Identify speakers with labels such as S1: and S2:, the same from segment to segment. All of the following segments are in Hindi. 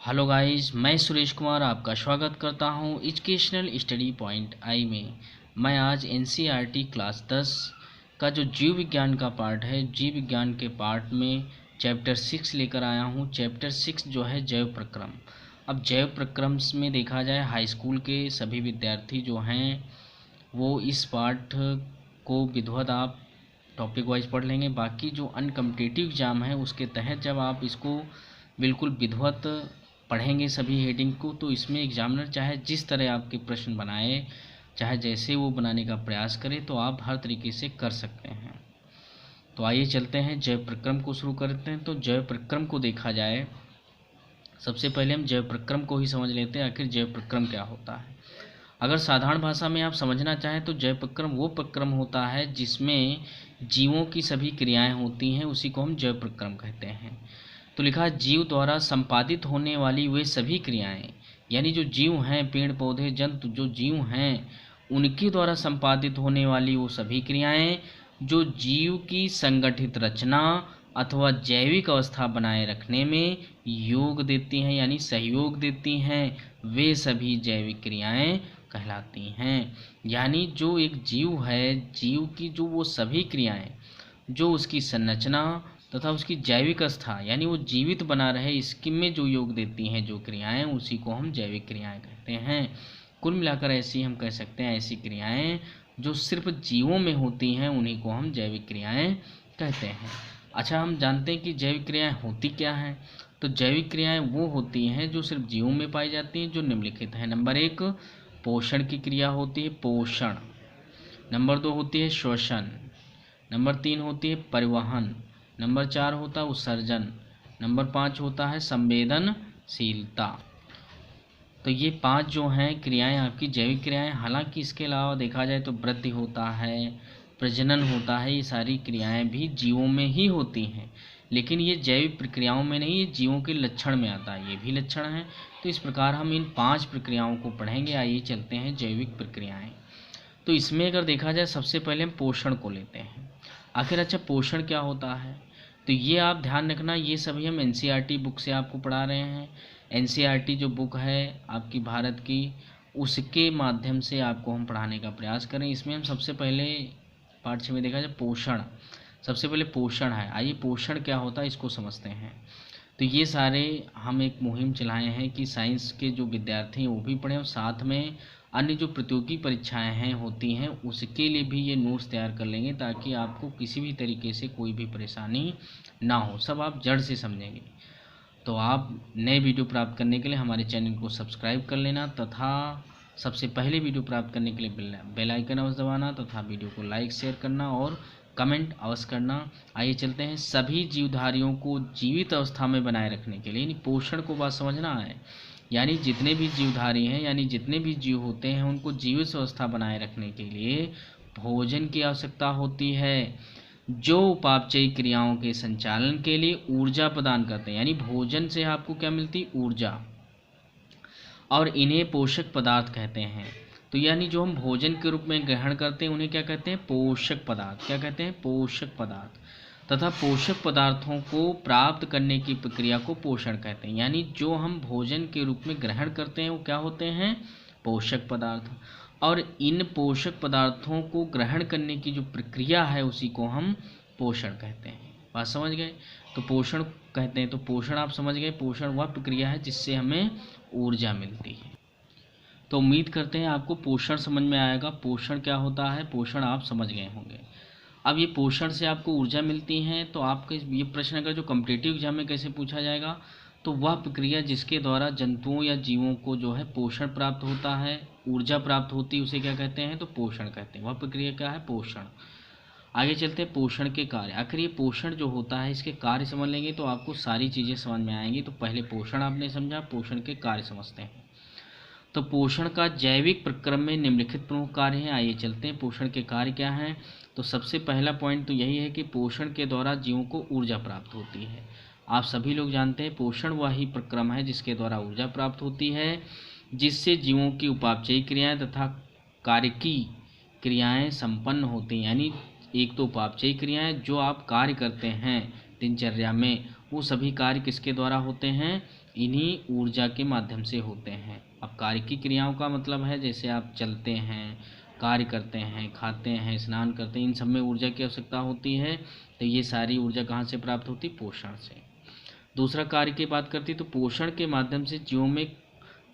S1: हेलो गाइस, मैं सुरेश कुमार आपका स्वागत करता हूं एजुकेशनल स्टडी पॉइंट आई में। मैं आज एनसीईआरटी क्लास 10 का जो जीव विज्ञान का पार्ट है, जीव विज्ञान के पार्ट में चैप्टर 6 लेकर आया हूं। चैप्टर 6 जो है जैव प्रक्रम। अब जैव प्रक्रम में देखा जाए, हाई स्कूल के सभी विद्यार्थी जो हैं वो इस पार्ट को विधिवत आप टॉपिक वाइज पढ़ लेंगे। बाकी जो अनकम्पिटिटिव एग्ज़ाम है उसके तहत जब आप इसको बिल्कुल विधिवत पढ़ेंगे सभी हेडिंग को, तो इसमें एग्जामिनर चाहे जिस तरह आपके प्रश्न बनाए, चाहे जैसे वो बनाने का प्रयास करे, तो आप हर तरीके से कर सकते हैं। तो आइए चलते हैं जैव प्रक्रम को शुरू करते हैं। तो जैव प्रक्रम को देखा जाए, सबसे पहले हम जैव प्रक्रम को ही समझ लेते हैं, आखिर जैव प्रक्रम क्या होता है। अगर साधारण भाषा में आप समझना चाहें तो जैव प्रक्रम वो प्रक्रम होता है जिसमें जीवों की सभी क्रियाएं होती हैं, उसी को हम जैव प्रक्रम कहते हैं। तो लिखा है जीव द्वारा संपादित होने वाली वे सभी क्रियाएं, यानी जो जीव हैं, पेड़ पौधे जंतु जो जीव हैं, उनके द्वारा संपादित होने वाली वो सभी क्रियाएं जो जीव की संगठित रचना अथवा जैविक अवस्था बनाए रखने में योग देती हैं, यानी सहयोग देती हैं, वे सभी जैविक क्रियाएं कहलाती हैं। यानी जो एक जीव है, जीव की जो वो सभी क्रियाएं जो उसकी संरचना तथा उसकी जैविक अवस्था, यानी वो जीवित बना रहे, इसकी में जो योग देती हैं जो क्रियाएं, उसी को हम जैविक क्रियाएं कहते हैं। कुल मिलाकर ऐसी हम कह सकते हैं, ऐसी क्रियाएं जो सिर्फ जीवों में होती हैं उन्हीं को हम जैविक क्रियाएं कहते हैं। अच्छा, हम जानते हैं कि जैविक क्रियाएं होती क्या हैं। तो जैविक क्रियाएं वो होती हैं जो सिर्फ जीवों में पाई जाती हैं, जो निम्नलिखित हैं। नंबर 1 पोषण की क्रिया होती है, पोषण। नंबर 2 होती है श्वसन। नंबर 3 होती है परिवहन। नंबर 4 होता है उत्सर्जन। नंबर 5 होता है संवेदनशीलता। तो ये 5 जो हैं क्रियाएं आपकी जैविक क्रियाएं। हालांकि इसके अलावा देखा जाए तो वृद्धि होता है, प्रजनन होता है, ये सारी क्रियाएं भी जीवों में ही होती हैं, लेकिन ये जैविक प्रक्रियाओं में नहीं, ये जीवों के लक्षण में आता है, ये भी लक्षण हैं। तो इस प्रकार हम इन 5 प्रक्रियाओं को पढ़ेंगे। आइए चलते हैं जैविक प्रक्रियाएं। तो इसमें अगर देखा जाए, सबसे पहले हम पोषण को लेते हैं। आखिर अच्छा पोषण क्या होता है, तो ये आप ध्यान रखना, ये सभी हम एनसीईआरटी बुक से आपको पढ़ा रहे हैं। एनसीईआरटी जो बुक है आपकी भारत की, उसके माध्यम से आपको हम पढ़ाने का प्रयास करें। इसमें हम सबसे पहले पार्ट 6 में देखा जाए पोषण, सबसे पहले पोषण है। आइए पोषण क्या होता है इसको समझते हैं। तो ये सारे हम एक मुहिम चलाए हैं कि साइंस के जो विद्यार्थी हैं वो भी पढ़ें, और साथ में अन्य जो प्रतियोगी परीक्षाएं हैं होती हैं उसके लिए भी ये नोट्स तैयार कर लेंगे, ताकि आपको किसी भी तरीके से कोई भी परेशानी ना हो, सब आप जड़ से समझेंगे। तो आप नए वीडियो प्राप्त करने के लिए हमारे चैनल को सब्सक्राइब कर लेना, तथा सबसे पहले वीडियो प्राप्त करने के लिए बेल आइकन अवश्य दबाना, तथा वीडियो को लाइक शेयर करना और कमेंट अवश्य करना। आइए चलते हैं, सभी जीवधारियों को जीवित अवस्था में बनाए रखने के लिए, यानी पोषण को बात समझना है, यानी जितने भी जीवधारी हैं, यानी जितने भी जीव होते हैं, उनको जीवित अवस्था बनाए रखने के लिए भोजन की आवश्यकता होती है, जो उपापचयी क्रियाओं के संचालन के लिए ऊर्जा प्रदान करते हैं। यानी भोजन से आपको क्या मिलती, ऊर्जा, और इन्हें पोषक पदार्थ कहते हैं। तो यानी जो हम भोजन के रूप में ग्रहण करते हैं उन्हें क्या कहते हैं, पोषक पदार्थ। क्या कहते हैं, पोषक पदार्थ। तथा पोषक पदार्थों को प्राप्त करने की प्रक्रिया को पोषण कहते हैं। यानी जो हम भोजन के रूप में ग्रहण करते हैं वो क्या होते हैं, पोषक पदार्थ, और इन पोषक पदार्थों को ग्रहण करने की जो प्रक्रिया है उसी को हम पोषण कहते हैं। बात समझ गए। तो पोषण कहते हैं, तो पोषण आप समझ गए, पोषण वह प्रक्रिया है जिससे हमें ऊर्जा मिलती है। तो उम्मीद करते हैं आपको पोषण समझ में आएगा। पोषण क्या होता है, पोषण आप समझ गए होंगे। अब ये पोषण से आपको ऊर्जा मिलती है, तो आपके ये प्रश्न अगर जो कॉम्पिटिटिव एग्जाम में कैसे पूछा जाएगा, तो वह प्रक्रिया जिसके द्वारा जंतुओं या जीवों को जो है पोषण प्राप्त होता है, ऊर्जा प्राप्त होती है, उसे क्या कहते हैं, तो पोषण कहते हैं। वह प्रक्रिया क्या है, पोषण। आगे चलते हैं पोषण के कार्य। आखिर ये पोषण जो होता है इसके कार्य समझ लेंगे तो आपको सारी चीज़ें समझ में आएंगी। तो पहले पोषण आपने समझा, पोषण के कार्य समझते हैं। तो पोषण का जैविक प्रक्रम में निम्नलिखित प्रमुख कार्य हैं। आइए चलते हैं, पोषण के कार्य क्या हैं। तो सबसे पहला पॉइंट तो यही है कि पोषण के द्वारा जीवों को ऊर्जा प्राप्त होती है। आप सभी लोग जानते हैं पोषण वही प्रक्रम है जिसके द्वारा ऊर्जा प्राप्त होती है, जिससे जीवों की उपापचयी क्रियाएं तथा कार्यकी क्रियाएं संपन्न होती हैं। यानी एक तो उपापचयी क्रियाएं जो आप कार्य करते हैं दिनचर्या में, वो सभी कार्य किसके द्वारा होते हैं, इन्हीं ऊर्जा के माध्यम से होते हैं। अब कार्य की क्रियाओं का मतलब है जैसे आप चलते हैं, कार्य करते हैं, खाते हैं, स्नान करते हैं, इन सब में ऊर्जा की आवश्यकता होती है। तो ये सारी ऊर्जा कहाँ से प्राप्त होती? पोषण से। दूसरा कार्य की बात करती तो पोषण के माध्यम से जीवों में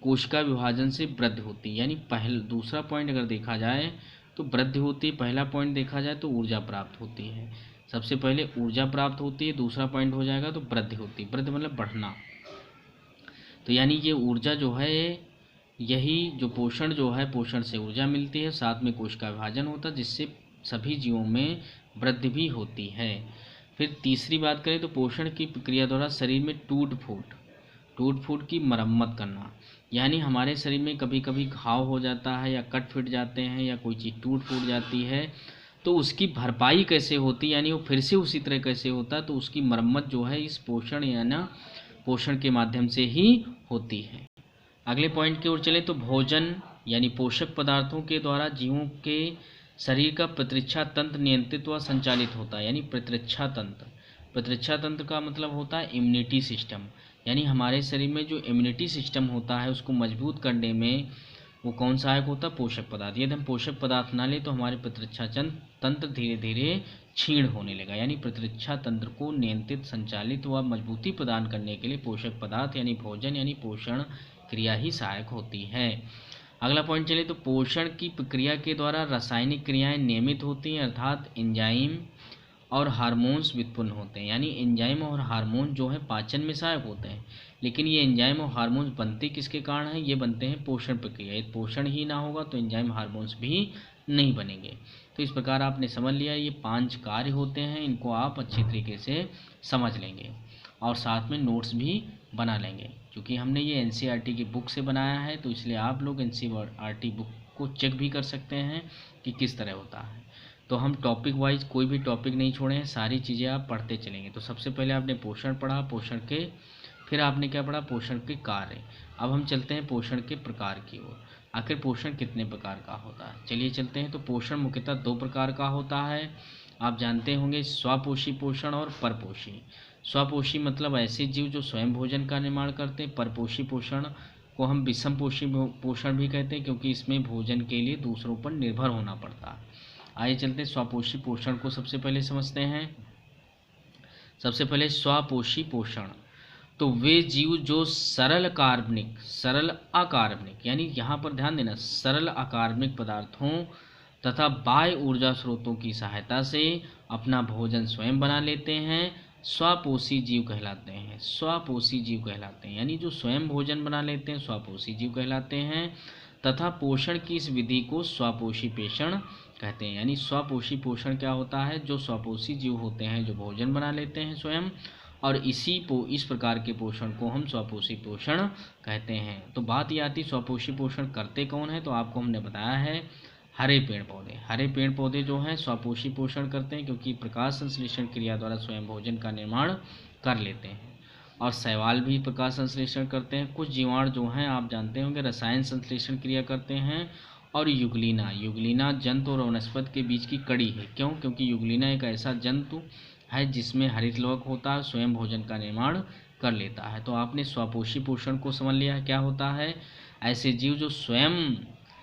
S1: कोशिका विभाजन से वृद्धि होती है। यानी दूसरा पॉइंट अगर देखा जाए तो वृद्धि होती है, पहला पॉइंट देखा जाए तो ऊर्जा प्राप्त होती है। सबसे पहले ऊर्जा प्राप्त होती है, दूसरा पॉइंट हो जाएगा तो वृद्धि होती है। वृद्धि मतलब बढ़ना। तो यानी ये ऊर्जा जो है, यही जो पोषण जो है, पोषण से ऊर्जा मिलती है, साथ में कोशिका विभाजन होता है जिससे सभी जीवों में वृद्धि भी होती है। फिर तीसरी बात करें तो पोषण की प्रक्रिया द्वारा शरीर में टूट फूट की मरम्मत करना। यानी हमारे शरीर में कभी कभी घाव हो जाता है या कट फिट जाते हैं या कोई चीज़ टूट फूट जाती है, तो उसकी भरपाई कैसे होती है, यानी वो फिर से उसी तरह कैसे होता है, तो उसकी मरम्मत जो है इस पोषण यानी पोषण के माध्यम से ही होती है। अगले पॉइंट की ओर चले तो भोजन यानी पोषक पदार्थों के द्वारा जीवों के शरीर का प्रतिरक्षा तंत्र नियंत्रित व संचालित होता है। यानी प्रतिरक्षा तंत्र का मतलब होता है इम्यूनिटी सिस्टम। यानी हमारे शरीर में जो इम्यूनिटी सिस्टम होता है उसको मजबूत करने में वो कौन सहायक होता है? पोषक पदार्थ। यदि हम पोषक पदार्थ ना लें तो हमारे प्रतिरक्षा तंत्र धीरे धीरे क्षीण होने लगा। यानी प्रतिरक्षा तंत्र को नियंत्रित, संचालित व मजबूती प्रदान करने के लिए पोषक पदार्थ यानी भोजन यानी पोषण क्रिया ही सहायक होती है। अगला पॉइंट चले तो पोषण की प्रक्रिया के द्वारा रासायनिक क्रियाएं नियमित होती हैं, अर्थात एंजाइम और हार्मोन्स व्युत्पन्न होते हैं। यानी एंजाइम और हार्मोन जो है पाचन में सहायक होते हैं, लेकिन ये एंजाइम और हार्मोन्स बनते किसके कारण हैं? ये बनते हैं पोषण प्रक्रिया। यदि पोषण ही ना होगा तो एंजाइम हार्मोन्स भी नहीं बनेंगे। तो इस प्रकार आपने समझ लिया ये 5 कार्य होते हैं, इनको आप अच्छी तरीके से समझ लेंगे और साथ में नोट्स भी बना लेंगे। क्योंकि हमने ये एनसीईआरटी की बुक से बनाया है तो इसलिए आप लोग एनसीईआरटी बुक को चेक भी कर सकते हैं कि किस तरह होता है। तो हम टॉपिक वाइज कोई भी टॉपिक नहीं छोड़े हैं, सारी चीज़ें आप पढ़ते चलेंगे। तो सबसे पहले आपने पोषण पढ़ा, पोषण के फिर आपने क्या पढ़ा? पोषण के कार्य। अब हम चलते हैं पोषण के प्रकार की ओर। आखिर पोषण कितने प्रकार का होता है, चलिए चलते हैं। तो पोषण मुख्यतः 2 प्रकार का होता है। आप जानते होंगे स्वपोषी पोषण और परपोषी। स्वपोषी मतलब ऐसे जीव जो स्वयं भोजन का निर्माण करते हैं। परपोषी पोषण को हम विषम पोषी पोषण भी कहते हैं क्योंकि इसमें भोजन के लिए दूसरों पर निर्भर होना पड़ता है। आइए चलते हैं स्वपोषी पोषण को सबसे पहले समझते हैं। सबसे पहले स्वपोषी पोषण, तो वे जीव जो सरल अकार्बनिक यानी यहाँ पर ध्यान देना, सरल अकार्बनिक पदार्थों तथा बाह्य ऊर्जा स्रोतों की सहायता से अपना भोजन स्वयं बना लेते हैं, स्वपोषी जीव कहलाते हैं। स्वपोषी जीव कहलाते हैं यानी जो स्वयं भोजन बना लेते हैं स्वपोषी जीव कहलाते हैं। तथा पोषण की इस विधि को स्वपोषी पोषण कहते हैं। यानी स्वपोषी पोषण क्या होता है? जो स्वपोषी जीव होते हैं जो भोजन बना लेते हैं स्वयं, और इस प्रकार के पोषण को हम स्वपोषी पोषण कहते हैं। तो बात ये आती स्वपोषी पोषण करते कौन है? तो आपको हमने बताया है हरे पेड़ पौधे जो हैं स्वपोषी पोषण करते हैं क्योंकि प्रकाश संश्लेषण क्रिया द्वारा स्वयं भोजन का निर्माण कर लेते हैं। और शैवाल भी प्रकाश संश्लेषण करते हैं। कुछ जीवाणु जो हैं आप जानते होंगे रसायन संश्लेषण क्रिया करते हैं। और युगलीना जंतु और वनस्पति के बीच की कड़ी है। क्यों? क्योंकि युगलीना एक ऐसा जंतु है जिसमें हरित लवक होता है, स्वयं भोजन का निर्माण कर लेता है। तो आपने स्वपोषी पोषण को समझ लिया क्या होता है? ऐसे जीव जो स्वयं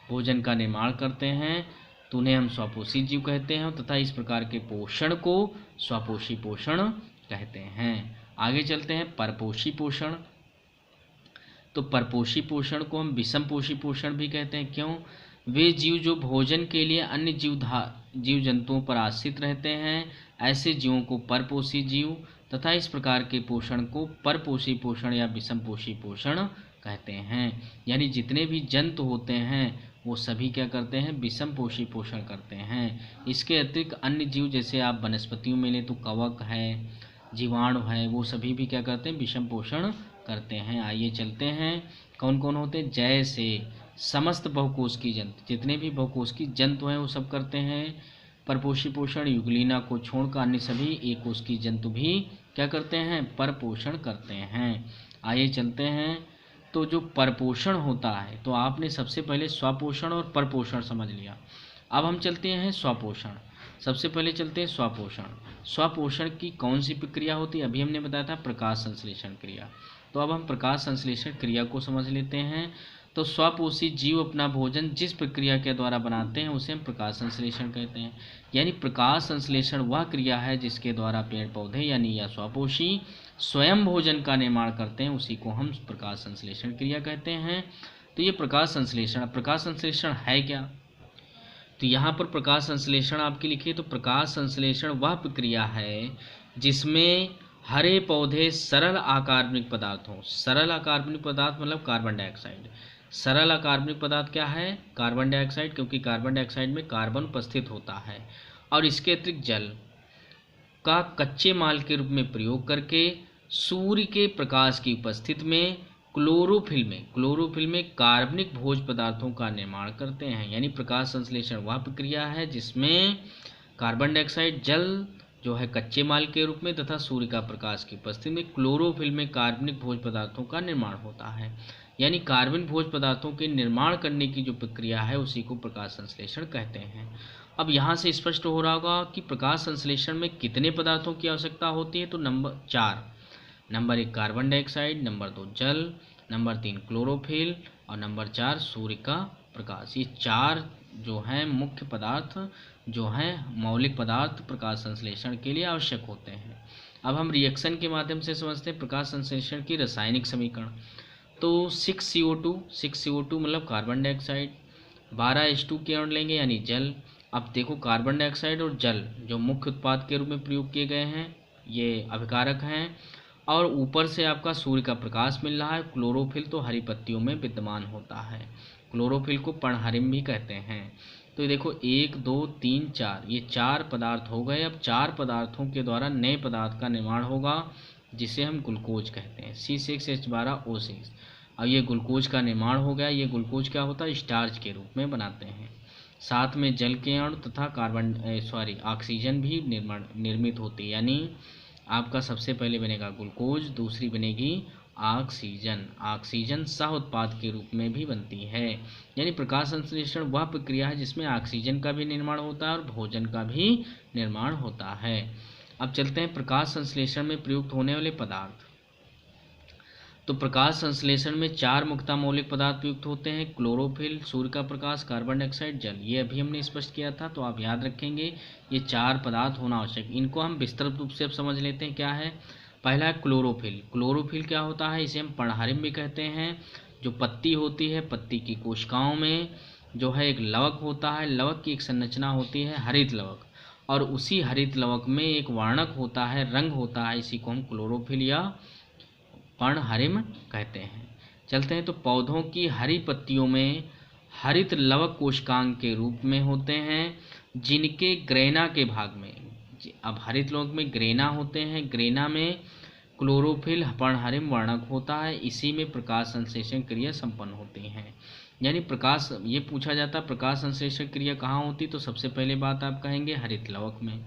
S1: भोजन का निर्माण करते हैं तो उन्हें हम स्वपोषी जीव कहते हैं तथा इस प्रकार के पोषण को स्वपोषी पोषण कहते हैं। आगे चलते हैं परपोषी पोषण। तो परपोषी पोषण को हम विषम पोषी पोषण भी कहते हैं। क्यों? वे जीव जो भोजन के लिए अन्य जीव जंतुओं पर आश्रित रहते हैं, ऐसे जीवों को परपोषी जीव तथा इस प्रकार के पोषण को परपोषी पोषण या विषम पोषी पोषण कहते हैं। यानी जितने भी जंतु होते हैं वो सभी क्या करते हैं? विषम पोषी पोषण करते हैं। इसके अतिरिक्त अन्य जीव जैसे आप वनस्पतियों में लें तो कवक है, जीवाणु है, वो सभी भी क्या करते हैं? विषम पोषण करते हैं। आइए चलते हैं कौन कौन होते हैं। जैसे समस्त बहुकोशिकीय जंतु, जितने भी बहुकोशिकीय जंतु हैं वो सब करते हैं परपोषी पोषण। युगलीना को छोड़कर अन्य सभी एक कोशिकीय जंतु भी क्या करते हैं? परपोषण करते हैं। आइए चलते हैं। तो जो परपोषण होता है तो आपने सबसे पहले स्वपोषण और परपोषण समझ लिया। अब हम चलते हैं स्वपोषण। सबसे पहले चलते हैं स्वपोषण। स्वपोषण की कौन सी प्रक्रिया होती है? अभी हमने बताया था प्रकाश संश्लेषण क्रिया। तो अब हम प्रकाश संश्लेषण क्रिया को समझ लेते हैं। तो स्वपोषी जीव अपना भोजन जिस प्रक्रिया के द्वारा बनाते हैं उसे हम प्रकाश संश्लेषण कहते हैं। यानी प्रकाश संश्लेषण वह क्रिया है जिसके द्वारा पेड़ पौधे यानी या स्वपोषी स्वयं भोजन का निर्माण करते हैं, उसी को हम प्रकाश संश्लेषण क्रिया कहते हैं। तो ये प्रकाश संश्लेषण है क्या? तो यहाँ पर प्रकाश संश्लेषण आपके लिखिए। तो प्रकाश संश्लेषण वह प्रक्रिया है जिसमें हरे पौधे सरल अकार्बनिक पदार्थ हों। सरल अकार्बनिक पदार्थ मतलब कार्बन डाइऑक्साइड। सरल अकार्बनिक पदार्थ क्या है? कार्बन डाइऑक्साइड, क्योंकि कार्बन डाइऑक्साइड में कार्बन उपस्थित होता है। और इसके अतिरिक्त जल का कच्चे माल के रूप में प्रयोग करके सूर्य के प्रकाश की उपस्थिति में क्लोरोफिल में कार्बनिक भोज्य पदार्थों का निर्माण करते हैं। यानी प्रकाश संश्लेषण वह प्रक्रिया है जिसमें कार्बन डाइऑक्साइड, जल जो है कच्चे माल के रूप में तथा सूर्य का प्रकाश की उपस्थिति में क्लोरोफिल में कार्बनिक भोज्य पदार्थों का निर्माण होता है। यानी कार्बन भोज्य पदार्थों के निर्माण करने की जो प्रक्रिया है उसी को प्रकाश संश्लेषण कहते हैं। अब यहाँ से स्पष्ट हो रहा होगा कि प्रकाश संश्लेषण में कितने पदार्थों की आवश्यकता होती है। तो number 4, number 1 carbon dioxide, number 2 जल, नंबर 3 क्लोरोफिल और नंबर 4 सूर्य का प्रकाश। ये 4 जो हैं मुख्य पदार्थ जो हैं मौलिक पदार्थ प्रकाश संश्लेषण के लिए आवश्यक होते हैं। अब हम रिएक्शन के माध्यम से समझते हैं प्रकाश संश्लेषण की रासायनिक समीकरण। तो 6CO2 मतलब कार्बन डाइऑक्साइड, 12H2 के अणु लेंगे यानी जल। अब देखो कार्बन डाइऑक्साइड और जल जो मुख्य उत्पाद के रूप में प्रयोग किए गए हैं ये अभिकारक हैं, और ऊपर से आपका सूर्य का प्रकाश मिल रहा है। क्लोरोफिल तो हरी पत्तियों में विद्यमान होता है, क्लोरोफिल को पर्णहरिम भी कहते हैं। तो देखो 1 2 3 4 ये 4 पदार्थ हो गए। अब 4 पदार्थों के द्वारा नए पदार्थ का निर्माण होगा जिसे हम ग्लूकोज कहते हैं, C6H12O6। अब ये ग्लूकोज का निर्माण हो गया। ये ग्लूकोज क्या होता है? स्टार्च के रूप में बनाते हैं। साथ में जल के अणु तथा ऑक्सीजन भी निर्मित होती है। यानी आपका सबसे पहले बनेगा ग्लूकोज, दूसरी बनेगी ऑक्सीजन सह उत्पाद के रूप में भी बनती है। यानी प्रकाश संश्लेषण वह प्रक्रिया है जिसमें ऑक्सीजन का भी निर्माण होता है और भोजन का भी निर्माण होता है। अब चलते हैं प्रकाश संश्लेषण में प्रयुक्त होने वाले पदार्थ। तो प्रकाश संश्लेषण में 4 मुख्यतः मौलिक पदार्थ प्रयुक्त होते हैं, क्लोरोफिल, सूर्य का प्रकाश, कार्बन डाइऑक्साइड, जल। ये अभी हमने स्पष्ट किया था, तो आप याद रखेंगे ये 4 पदार्थ होना आवश्यक। इनको हम विस्तृत रूप से अब समझ लेते हैं क्या है। पहला है क्लोरोफिल। क्लोरोफिल क्या होता है? इसे हम पर्णहरिम भी कहते हैं। जो पत्ती होती है, पत्ती की कोशिकाओं में जो है एक लवक होता है। लवक की एक संरचना होती है हरित लवक, और उसी हरित लवक में एक वर्णक होता है, रंग होता है। इसी को हम क्लोरोफिल या पर्णहरिम कहते हैं। चलते हैं तो पौधों की हरी पत्तियों में हरित लवक कोशिकांग के रूप में होते हैं, जिनके ग्रेना के भाग में, अब हरित लवक में ग्रेना होते हैं, ग्रेना में क्लोरोफिल पर्णहरिम वर्णक होता है। इसी में प्रकाश संश्लेषण क्रिया संपन्न होती है। यानी प्रकाश, ये पूछा जाता है प्रकाश संश्लेषण क्रिया कहाँ होती, तो सबसे पहले बात आप कहेंगे हरित लवक में।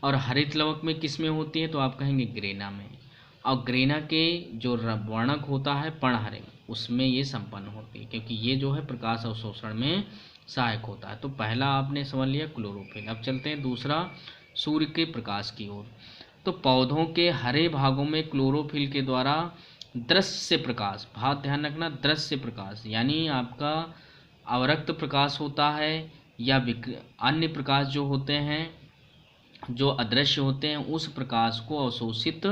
S1: और हरित लवक में किस में होती है, तो आप कहेंगे ग्रेना में। और ग्रेना के जो वर्णक होता है पर्णहरिम, उसमें ये संपन्न होती है, क्योंकि ये जो है प्रकाश अवशोषण में सहायक होता है। तो पहला आपने समझ लिया क्लोरोफिल। अब चलते हैं दूसरा, सूर्य के प्रकाश की ओर। तो पौधों के हरे भागों में क्लोरोफिल के द्वारा दृश्य प्रकाश, बात ध्यान रखना, दृश्य प्रकाश यानी आपका अवरक्त प्रकाश होता है या अन्य प्रकाश जो होते हैं जो अदृश्य होते हैं, उस प्रकाश को अवशोषित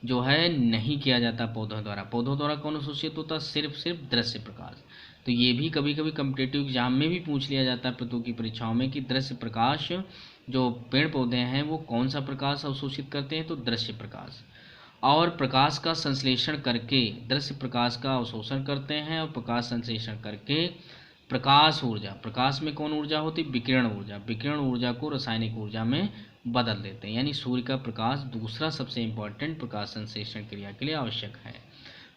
S1: जो है नहीं किया जाता पौधों द्वारा। पौधों द्वारा कौन अवशोषित होता? सिर्फ दृश्य प्रकाश। तो ये भी कभी कभी कॉम्पिटिटिव एग्जाम में भी पूछ लिया जाता है प्रतियोगी परीक्षाओं में कि दृश्य प्रकाश जो पेड़ पौधे हैं वो कौन सा प्रकाश अवशोषित करते हैं, तो दृश्य प्रकाश। और प्रकाश का संश्लेषण करके दृश्य प्रकाश का अवशोषण करते हैं, और प्रकाश संश्लेषण करके प्रकाश ऊर्जा, प्रकाश में कौन ऊर्जा होती? विकिरण ऊर्जा। विकिरण ऊर्जा को रासायनिक ऊर्जा में बदल देते हैं। यानी सूर्य का प्रकाश दूसरा सबसे इम्पोर्टेंट प्रकाश संश्लेषण क्रिया के लिए आवश्यक है।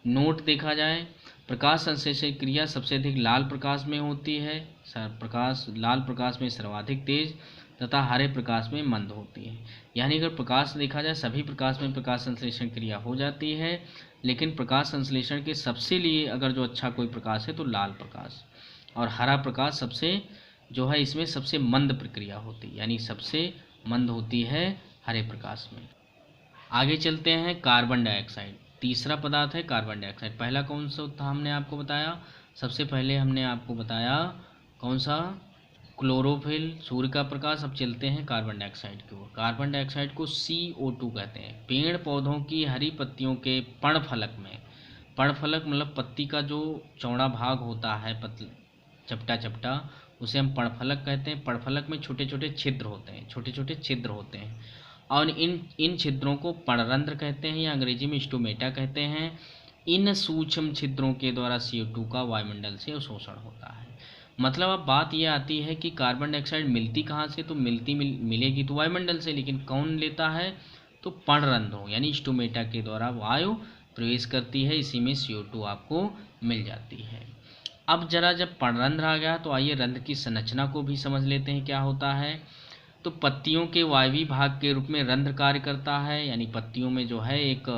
S1: नोट देखा जाए, प्रकाश संश्लेषण क्रिया सबसे अधिक लाल प्रकाश में होती है। लाल प्रकाश में सर्वाधिक तेज तथा हरे प्रकाश में मंद होती है। यानी अगर प्रकाश देखा जाए सभी प्रकाश में प्रकाश संश्लेषण क्रिया हो जाती है, लेकिन प्रकाश संश्लेषण के सबसे लिए अगर जो अच्छा कोई प्रकाश है तो लाल प्रकाश, और हरा प्रकाश सबसे जो है इसमें सबसे मंद प्रक्रिया होती है, यानी सबसे मंद होती है हरे प्रकाश में। आगे चलते हैं कार्बन डाइऑक्साइड। तीसरा पदार्थ है कार्बन डाइऑक्साइड। पहला कौन सा था हमने आपको बताया, सबसे पहले हमने आपको बताया कौन सा, क्लोरोफिल, सूर्य का प्रकाश। अब चलते हैं कार्बन डाइऑक्साइड की ओर। कार्बन डाइऑक्साइड को CO2 कहते हैं। पेड़ पौधों की हरी पत्तियों के पर्णफलक में, पर्णफलक मतलब पत्ती का जो चौड़ा भाग होता है, चपटा चपटा, उसे हम पर्णफलक कहते हैं। पर्णफलक में छोटे छोटे छिद्र होते हैं, छोटे छोटे छिद्र होते हैं, और इन छिद्रों को पर्णरंध्र कहते हैं या अंग्रेजी में स्टोमेटा कहते हैं। इन सूक्ष्म छिद्रों के द्वारा CO2 का वायुमंडल से अवशोषण होता है। मतलब अब बात यह आती है कि कार्बन डाइऑक्साइड मिलती कहाँ से, तो मिलेगी तो वायुमंडल से, लेकिन कौन लेता है, तो पर्णरंध्रों यानी स्टोमेटा के द्वारा वायु प्रवेश करती है, इसी में CO2 आपको मिल जाती है। अब जरा जब पर्णरंध्र आ गया तो आइए रंध्र की संरचना को भी समझ लेते हैं क्या होता है। तो पत्तियों के वायवीय भाग के रूप में रंध्र कार्य करता है, यानी पत्तियों में जो है एक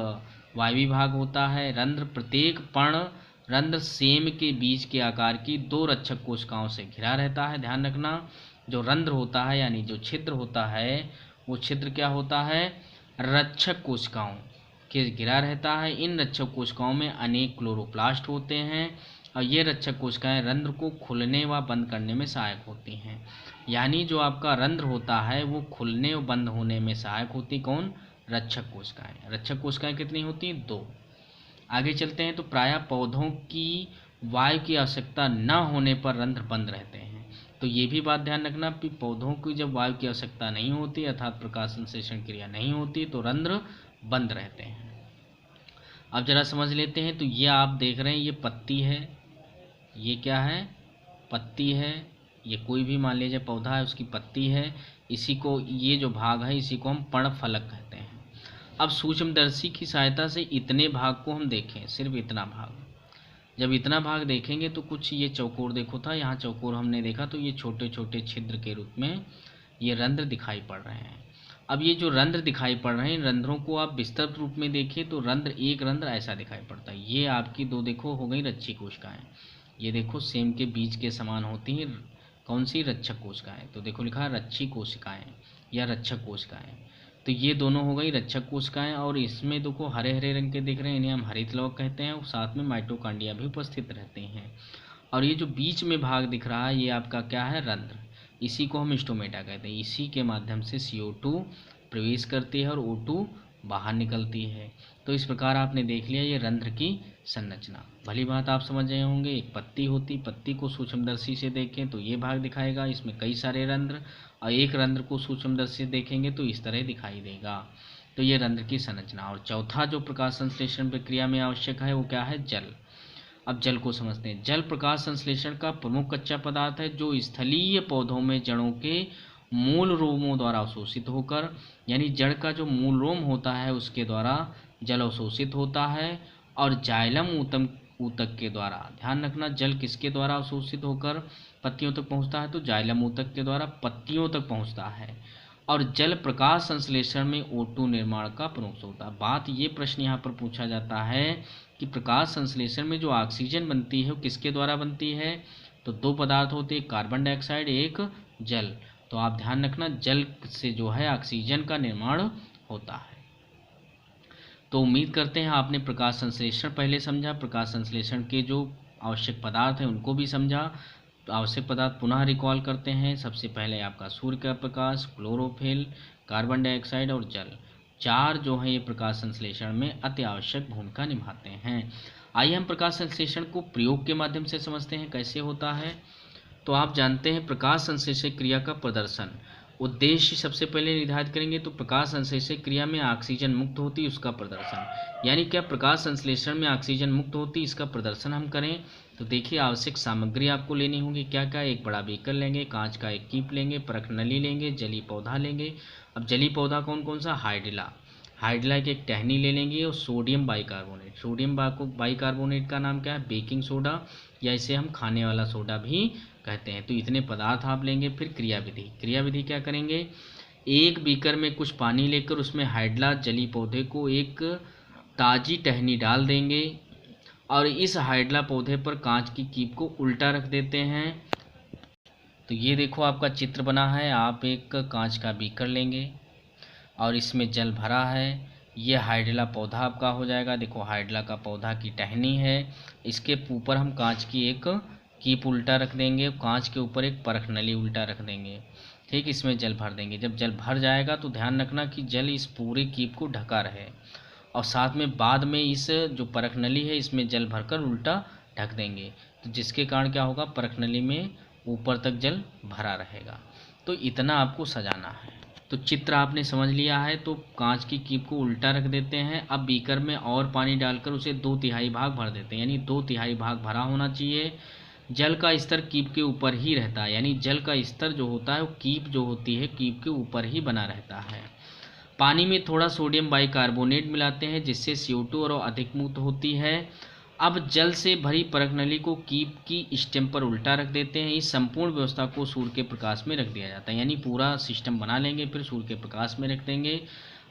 S1: वायवीय भाग होता है। रंध्र प्रत्येक पर्ण रंध्र सेम के बीज के आकार की 2 रक्षक कोशिकाओं से घिरा रहता है। ध्यान रखना, जो रंध्र होता है यानी जो छिद्र होता है, वो छिद्र क्या होता है, रक्षक कोशिकाओं के घिरा रहता है। इन रक्षक कोशिकाओं में अनेक क्लोरोप्लास्ट होते हैं, और ये रक्षक कोशिकाएं रंध्र को खुलने व बंद करने में सहायक होती हैं। यानी जो आपका रंध्र होता है वो खुलने और बंद होने में सहायक होती, कौन, रक्षक कोशिकाएं। रक्षक कोशिकाएं कितनी होती हैं, 2। आगे चलते हैं। तो प्रायः पौधों की वायु की आवश्यकता न होने पर रंध्र बंद रहते हैं। तो ये भी बात ध्यान रखना कि पौधों की जब वायु की आवश्यकता नहीं होती, अर्थात प्रकाश संश्लेषण क्रिया नहीं होती, तो रंध्र बंद रहते हैं। अब जरा समझ लेते हैं। तो ये आप देख रहे हैं, ये पत्ती है, ये क्या है, पत्ती है। ये कोई भी मान लीजिए पौधा है, उसकी पत्ती है। इसी को, ये जो भाग है, इसी को हम पर्णफलक कहते हैं। अब सूक्ष्मदर्शी की सहायता से इतने भाग को हम देखें, सिर्फ इतना भाग, जब इतना भाग देखेंगे तो कुछ ये चौकोर देखो था, यहाँ चौकोर हमने देखा, तो ये छोटे छोटे छिद्र के रूप में ये रंध्र दिखाई पड़ रहे हैं। अब ये जो रंध्र दिखाई पड़ रहे हैं, रंध्रों को आप विस्तृत रूप में देखिए तो एक रंध्र ऐसा दिखाई पड़ता है। ये आपकी 2 देखो हो गई रक्षी कोशिकाएं, ये देखो सेम के बीज के समान होती हैं, कौन सी, रक्षक कोशिकाएं। तो देखो लिखा है रक्षी कोशिकाएं या रक्षक कोशिकाएं। तो ये दोनों हो गई रक्षक कोशिकाएं, और इसमें देखो हरे हरे रंग के दिख रहे हैं, इन्हें हम हरित लवक कहते हैं, और साथ में माइटोकॉन्ड्रिया भी उपस्थित रहते हैं। और ये जो बीच में भाग दिख रहा है, ये आपका क्या है, रंध्र, इसी को हम स्टोमेटा कहते हैं। इसी के माध्यम से CO2 प्रवेश करती है और O2 बाहर निकलती है। तो इस प्रकार आपने देख लिया ये रंध्र की संरचना। भली बात आप समझ रहे होंगे। एक पत्ती होती, पत्ती को सूक्ष्मदर्शी से देखें तो ये भाग दिखाएगा, इसमें कई सारे रंध्र, और एक रंध्र को सूक्ष्मदर्शी से देखेंगे तो इस तरह दिखाई देगा। तो ये रंध्र की संरचना। और चौथा जो प्रकाश संश्लेषण प्रक्रिया में आवश्यक है वो क्या है, जल। अब जल को समझते हैं। जल प्रकाश संश्लेषण का प्रमुख कच्चा पदार्थ है, जो स्थलीय पौधों में जड़ों के मूल रोमों द्वारा अवशोषित होकर, यानी जड़ का जो मूल रोम होता है उसके द्वारा जल अवशोषित होता है, और जाइलम ऊतक के द्वारा, ध्यान रखना, जल किसके द्वारा अवशोषित होकर पत्तियों तक पहुंचता है, तो जाइलम ऊतक के द्वारा पत्तियों तक पहुंचता है। और जल प्रकाश संश्लेषण में O2 निर्माण का प्रमुख स्रोत है। बात ये प्रश्न यहाँ पर पूछा जाता है कि प्रकाश संश्लेषण में जो ऑक्सीजन बनती है वो किसके द्वारा बनती है, तो 2 पदार्थ होते हैं, कार्बन डाइऑक्साइड, एक जल। तो आप ध्यान रखना, जल से जो है ऑक्सीजन का निर्माण होता है। तो उम्मीद करते हैं आपने प्रकाश संश्लेषण पहले समझा, प्रकाश संश्लेषण के जो आवश्यक पदार्थ हैं उनको भी समझा। तो आवश्यक पदार्थ पुनः रिकॉल करते हैं। सबसे पहले आपका सूर्य का प्रकाश, क्लोरोफिल, कार्बन डाइऑक्साइड और जल, 4 जो है ये प्रकाश संश्लेषण में अति आवश्यक भूमिका निभाते हैं। आइए हम प्रकाश संश्लेषण को प्रयोग के माध्यम से समझते हैं कैसे होता है। तो आप जानते हैं प्रकाश संश्लेषण क्रिया का प्रदर्शन उद्देश्य सबसे पहले निर्धारित करेंगे। तो प्रकाश संश्लेषण क्रिया में ऑक्सीजन मुक्त होती, उसका प्रदर्शन, यानी क्या प्रकाश संश्लेषण में ऑक्सीजन मुक्त होती, इसका प्रदर्शन हम करें। तो देखिए आवश्यक सामग्री आपको लेनी होगी, क्या क्या, एक बड़ा बीकर लेंगे, कांच का एक कीप लेंगे, परख नली लेंगे, जली पौधा लेंगे। अब जली पौधा कौन कौन सा, हाइड्रिला, हाइड्रिला की एक टहनी ले लेंगे, और सोडियम बाइकार्बोनेट, सोडियम बाइकार्बोनेट का नाम क्या है, बेकिंग सोडा, या इसे हम खाने वाला सोडा भी कहते हैं। तो इतने पदार्थ आप लेंगे। फिर क्रियाविधि, क्रियाविधि क्या करेंगे, एक बीकर में कुछ पानी लेकर उसमें हाइड्रिला जली पौधे को एक ताजी टहनी डाल देंगे, और इस हाइड्रिला पौधे पर कांच की कीप को उल्टा रख देते हैं। तो ये देखो आपका चित्र बना है, आप एक कांच का बीकर लेंगे और इसमें जल भरा है, ये हाइड्रिला पौधा आपका हो जाएगा। देखो हाइड्रिला का पौधा की टहनी है, इसके ऊपर हम कांच की एक कीप उल्टा रख देंगे, कांच के ऊपर एक परखनली उल्टा रख देंगे। ठीक, इसमें जल भर देंगे। जब जल भर जाएगा तो ध्यान रखना कि जल इस पूरे कीप को ढका रहे, और साथ में बाद में इस जो परखनली है इसमें जल भरकर उल्टा ढक देंगे, तो जिसके कारण क्या होगा, परखनली में ऊपर तक जल भरा रहेगा। तो इतना आपको सजाना है। तो चित्र आपने समझ लिया है, तो कांच की कीप को उल्टा रख देते हैं। अब बीकर में और पानी डालकर उसे 2/3 भाग भर देते हैं, यानी 2/3 भाग भरा होना चाहिए। जल का स्तर कीप के ऊपर ही रहता है, यानी जल का स्तर जो होता है वो कीप जो होती है कीप के ऊपर ही बना रहता है। पानी में थोड़ा सोडियम बाइकार्बोनेट मिलाते हैं, जिससे CO2 और अधिक मुक्त होती है। अब जल से भरी परखनली को कीप की स्टेम पर उल्टा रख देते हैं। इस संपूर्ण व्यवस्था को सूर्य के प्रकाश में रख दिया जाता है, यानी पूरा सिस्टम बना लेंगे फिर सूर्य के प्रकाश में रख देंगे।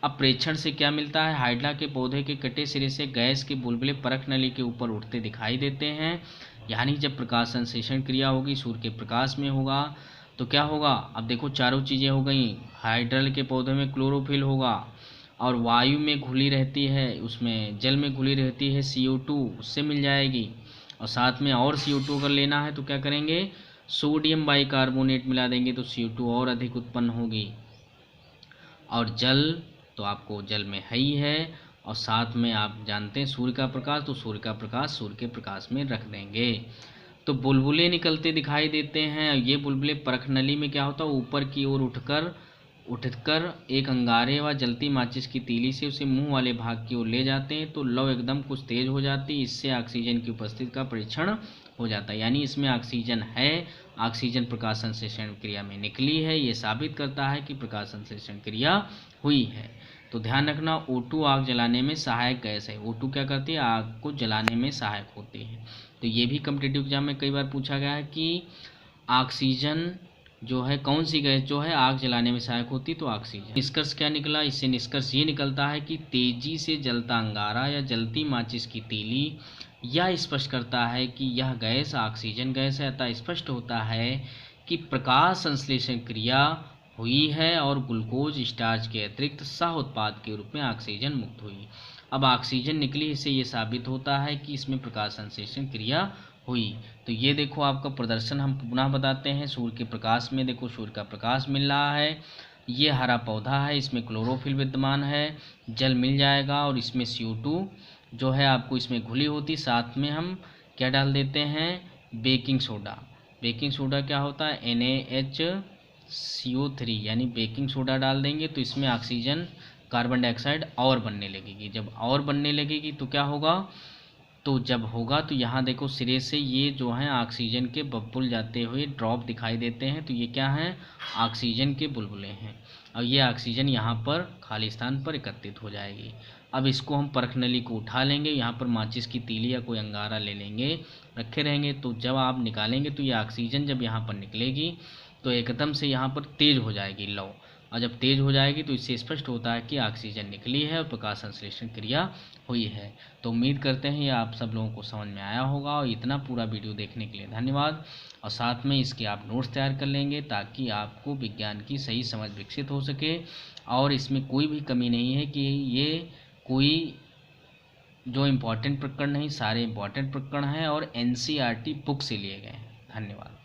S1: अब प्रेक्षण से क्या मिलता है, हाइड्रिला के पौधे के कटे सिरे से गैस के बुलबुले परखनली के ऊपर उठते दिखाई देते हैं, यानी जब प्रकाश संश्लेषण क्रिया होगी सूर्य के प्रकाश में होगा तो क्या होगा। अब देखो चारों चीज़ें हो गई, हाइड्रिल के पौधे में क्लोरोफिल होगा और वायु में घुली रहती है, उसमें जल में घुली रहती है CO2, उससे मिल जाएगी। और साथ में और CO2 अगर लेना है तो क्या करेंगे, सोडियम बाइकार्बोनेट मिला देंगे तो CO2 और अधिक उत्पन्न होगी। और जल तो आपको जल में है ही है, और साथ में आप जानते हैं सूर्य का प्रकाश, तो सूर्य का प्रकाश सूर्य के प्रकाश में रख देंगे तो बुलबुले निकलते दिखाई देते हैं। ये बुलबुले परखनली में क्या होता है, ऊपर की ओर उठकर एक अंगारे व जलती माचिस की तीली से उसे मुंह वाले भाग की ओर ले जाते हैं, तो लौ एकदम कुछ तेज हो जाती है। इससे ऑक्सीजन की उपस्थिति का परीक्षण हो जाता है, यानी इसमें ऑक्सीजन है, ऑक्सीजन प्रकाश संश्लेषण क्रिया में निकली है, ये साबित करता है कि प्रकाश संश्लेषण क्रिया हुई है। तो ध्यान रखना, O2 आग जलाने में सहायक गैस है। O2 क्या करती है, आग को जलाने में सहायक होती है। तो ये भी कॉम्पिटिटिव एग्जाम में कई बार पूछा गया है कि ऑक्सीजन जो है कौन सी गैस जो है आग जलाने में सहायक होती, तो ऑक्सीजन। निष्कर्ष क्या निकला, इससे निष्कर्ष ये निकलता है कि तेजी से जलता अंगारा या जलती माचिस की तीली यह स्पष्ट करता है कि यह गैस ऑक्सीजन गैस है। अतः स्पष्ट होता है कि प्रकाश संश्लेषण क्रिया हुई है और ग्लूकोज स्टार्च के अतिरिक्त सह उत्पाद के रूप में ऑक्सीजन मुक्त हुई। अब ऑक्सीजन निकली, इससे ये साबित होता है कि इसमें प्रकाश संश्लेषण क्रिया हुई। तो ये देखो आपका प्रदर्शन हम पुनः बताते हैं। सूर्य के प्रकाश में देखो सूर्य का प्रकाश मिल रहा है, ये हरा पौधा है, इसमें क्लोरोफिल विद्यमान है, जल मिल जाएगा और इसमें CO2 जो है आपको इसमें घुली होती। साथ में हम क्या डाल देते हैं, बेकिंग सोडा। बेकिंग सोडा क्या होता है, NaHCO3, यानी बेकिंग सोडा डाल देंगे तो इसमें ऑक्सीजन कार्बन डाइऑक्साइड और बनने लगेगी। जब और बनने लगेगी तो क्या होगा, तो जब होगा तो यहाँ देखो सिरे से ये जो है ऑक्सीजन के बब्बुल जाते हुए ड्रॉप दिखाई देते हैं, तो ये क्या हैं, ऑक्सीजन के बुलबुले हैं। और ये ऑक्सीजन यहाँ पर खाली स्थान पर एकत्रित हो जाएगी। अब इसको हम परखनली को उठा लेंगे, यहाँ पर माचिस की तीली या कोई अंगारा ले लेंगे, रखे रहेंगे, तो जब आप निकालेंगे तो ये ऑक्सीजन जब यहाँ पर निकलेगी तो एकदम से यहाँ पर तेज हो जाएगी लौ, और जब तेज हो जाएगी तो इससे स्पष्ट होता है कि ऑक्सीजन निकली है और प्रकाश संश्लेषण क्रिया हुई है। तो उम्मीद करते हैं ये आप सब लोगों को समझ में आया होगा, और इतना पूरा वीडियो देखने के लिए धन्यवाद। और साथ में इसके आप नोट्स तैयार कर लेंगे ताकि आपको विज्ञान की सही समझ विकसित हो सके, और इसमें कोई भी कमी नहीं है कि ये कोई जो इम्पोर्टेंट प्रकरण नहीं, सारे इम्पोर्टेंट प्रकरण हैं और NCERT बुक से लिए गए हैं। धन्यवाद।